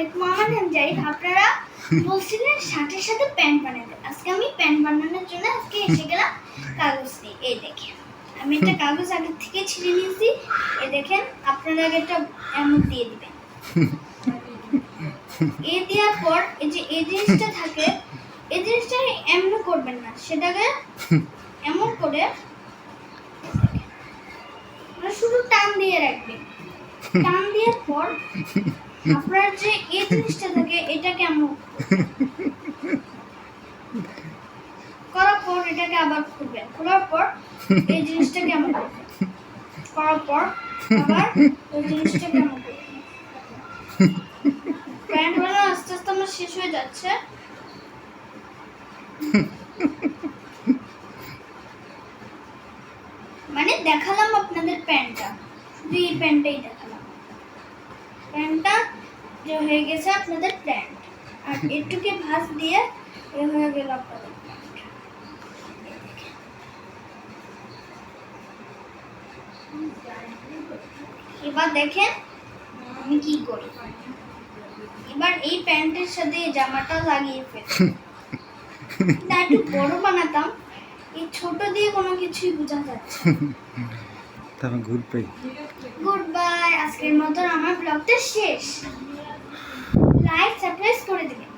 আলাইকুম। আমার নাম জারিফ। আপনারা বলছিলেন শার্টের সাথে প্যান্ট বানাতে। আজকে আমি প্যান্ট বানানোর জন্য এসে গেলাম কাগজ নিয়ে। এই দেখেন, আমি একটা কাগজ আগে থেকে ছিঁড়ে নিয়েছি। এই দেখেন, আপনারা আগে একটা এমন দিয়ে দিবেন। এই দেওয়ার পর এই যে এই জিনিসটা থাকে, এই জিনিসটা এমন করবেন না, সেটাকে এমন করে শুধু টান দিয়ে রাখবেন। টান দেওয়ার পর আপনার যে এই জিনিসটা থাকে, এটা কেমন করার পর এটাকে আবার খুলবেন। খোলার পর এই জিনিসটা কেমন করবেন, করার পর আবার ওই জিনিসটা কেমন করবেন। প্যান্ট বানানো আস্তে আস্তে আমার শেষ হয়ে যাচ্ছে। মানে দেখালাম আপনাদের প্যান্টটা, শুধু এই প্যান্টটাই দেখালাম। প্যান্টটা যে হয়ে গেছে আপনাদের প্যান্ট, আর একটুকে ভাঁজ দিয়ে এ হয়ে গেল আপনাদের প্যান্ট। এবার দেখেন আমি কি করি। এবার এই প্যান্টের সাথে জামাটা লাগিয়ে ফেলি। না, একটু বড় বানাতাম, এই ছোট দিয়ে কোনো কিছুই বোঝা যাচ্ছে। তারপর গুড বাই। আজকের মতো আমার ব্লগটা শেষ। লাইক সাবস্ক্রাইব করে দিবেন।